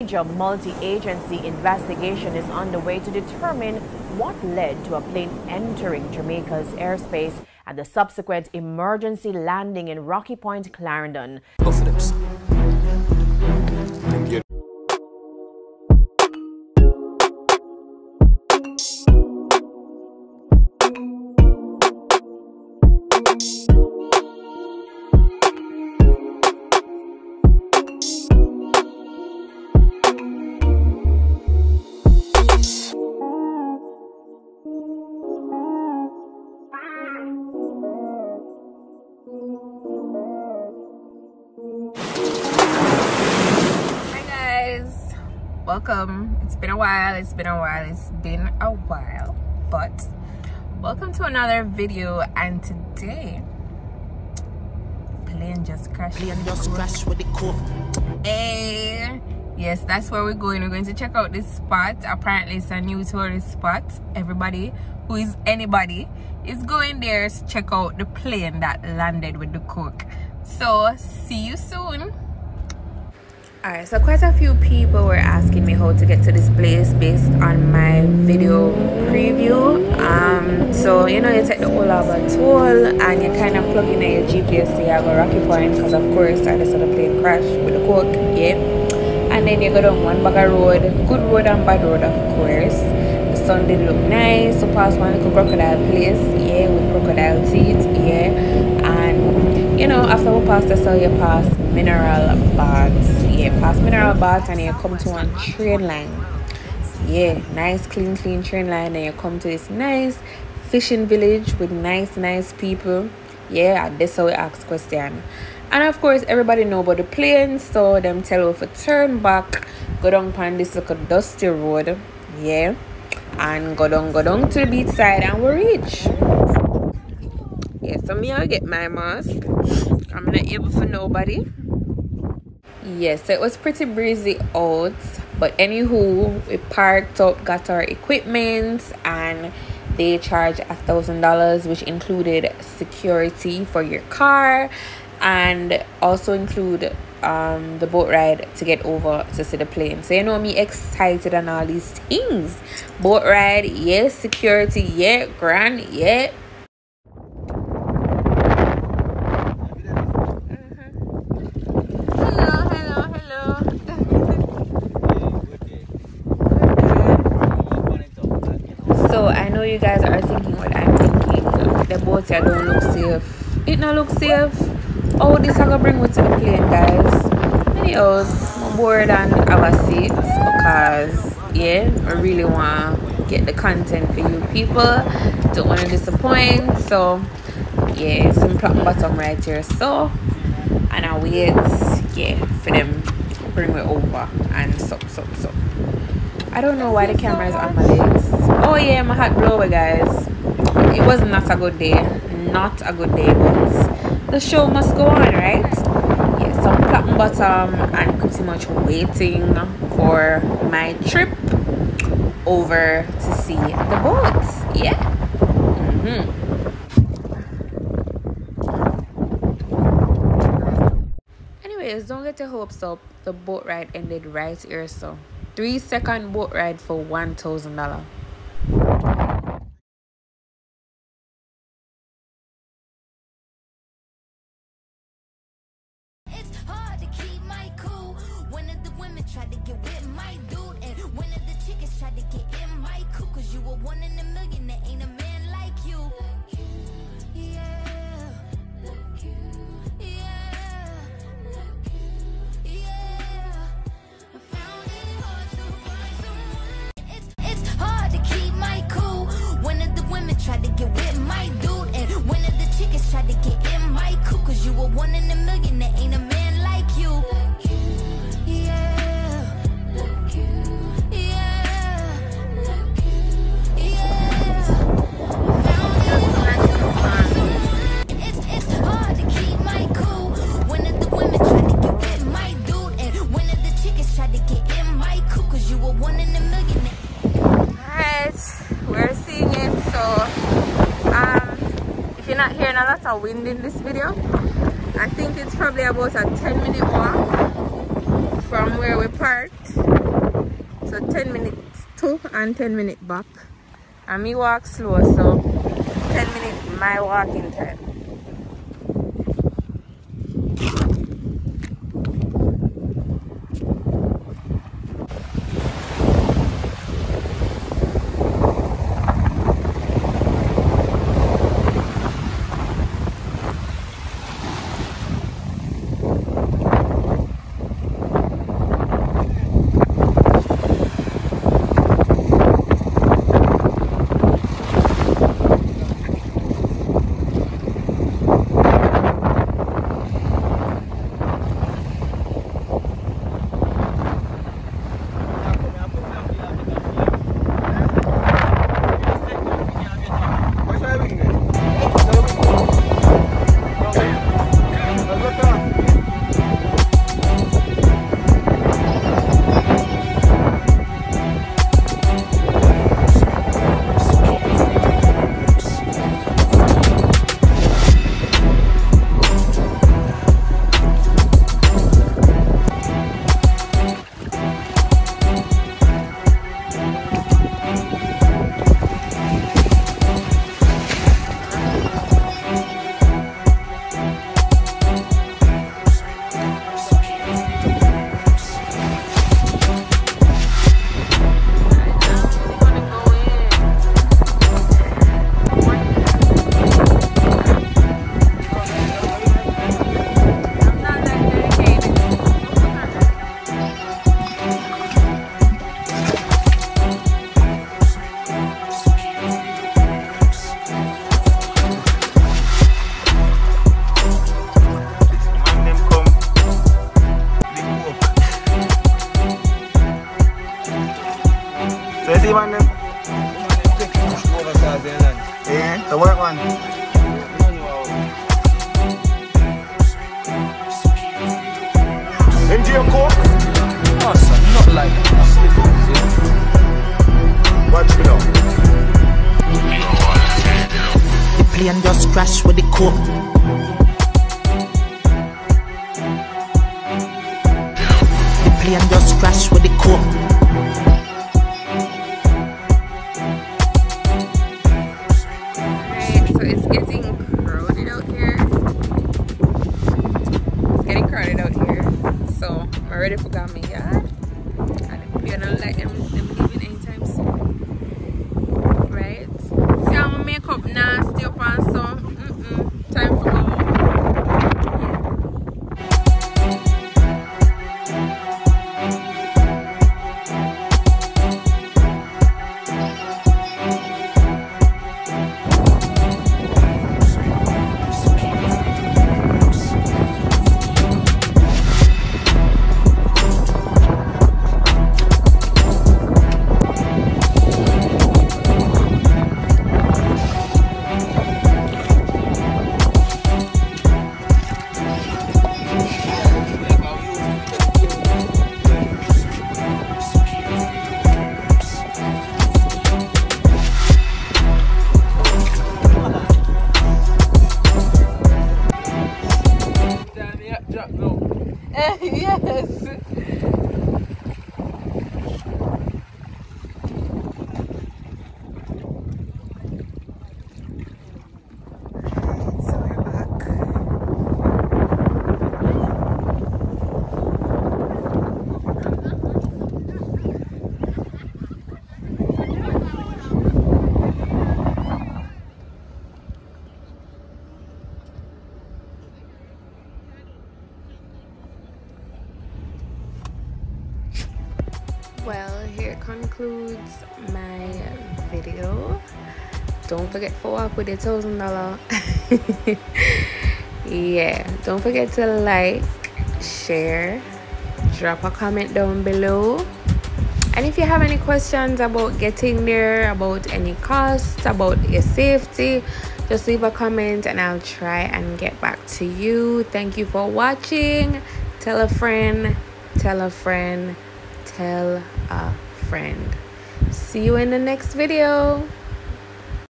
A multi-agency investigation is underway to determine what led to a plane entering Jamaica's airspace and the subsequent emergency landing in Rocky Point, Clarendon. Welcome. It's been a while, but welcome to another video. And today plane just crashed with the cook. Hey, yes, that's where we're going. We're going to check out this spot. Apparently it's a new tourist spot. Everybody who is anybody is going there to check out the plane that landed with the cook. So see you soon. Alright, so quite a few people were asking me how to get to this place based on my video preview. So you know, you take the whole of a toll and you kind of plug in your GPS to have a Rocky Point, because of course I just saw the plane crash with the cook, yeah. And then you go down one bag of road, good road and bad road, of course. The sun did look nice, so past one little crocodile place, yeah, with crocodile teeth, yeah. And you know, after we pass the cell, you pass mineral baths. Yeah, past mineral baths and you come to one train line. Yeah, nice clean train line, and you come to this nice fishing village with nice people. Yeah, and that's how we ask question. And of course everybody know about the plane, so them tell us to turn back, go down on this little dusty road, yeah, and go down to the beach side, and we reach. Yeah, so me I get my mask. I'm not able for nobody. Yes, so it was pretty breezy out, but anywho, we parked up, got our equipment, and they charged $1,000, which included security for your car and also include the boat ride to get over to see the plane. So you know me excited and all these things. Boat ride, yes. Security, yeah. Grand, yeah. So I know you guys are thinking what I'm thinking. The boat here don't look safe. It not look safe. Oh, this I gonna bring me to the plane, guys. Anyways, I'm bored and have a seat because yeah, I really want to get the content for you people. Don't want to disappoint. So yeah, some platinum bottom right here. So and I wait, yeah, for them to bring me over and so. I don't know why the camera is on my legs. Oh yeah, my hat blow away, guys. It was not a good day. Not a good day, but the show must go on, right? Yeah, so I'm platinum bottom and pretty much waiting for my trip over to see the boats. Yeah. Anyways, don't get your hopes up. The boat ride ended right here, so 3-second boat ride for $1,000. It's hard to keep my cool. One of the women tried to get with my dude, and one of the chickens tried to get in my cool. Cause you were 1 in a million, there ain't a man like you. Yeah. Tried to get with my dude, and one of the chickens tried to get in my coop. Cause you were 1 in a million, there ain't a man like you. Yeah. It's hard to keep my cool. One of the women tried to get with my dude, and one of the chickens tried to get in my coop. Cause you were 1 in a million. Alright, we're seeing it. So if you're not hearing a lot of wind in this video, I think it's probably about a 10-minute walk from where we parked. So 10 minutes to and 10 minutes back. And me walk slow, so 10 minutes my walking time. The work one. Into your coke? Oh, son, not like that. Watch me now. The plane just crashed with the coke. The plane just crashed with the coke. Ready for me, yeah? And we don't like them leaving anytime soon. Right? See how my makeup nasty up and so time for go. Yes. Well, here concludes my video. Don't forget to walk with your $1,000. Yeah, don't forget to like, share, drop a comment down below. And if you have any questions about getting there, about any costs, about your safety, just leave a comment and I'll try and get back to you. Thank you for watching. Tell a friend, tell a friend, tell a friend. See you in the next video.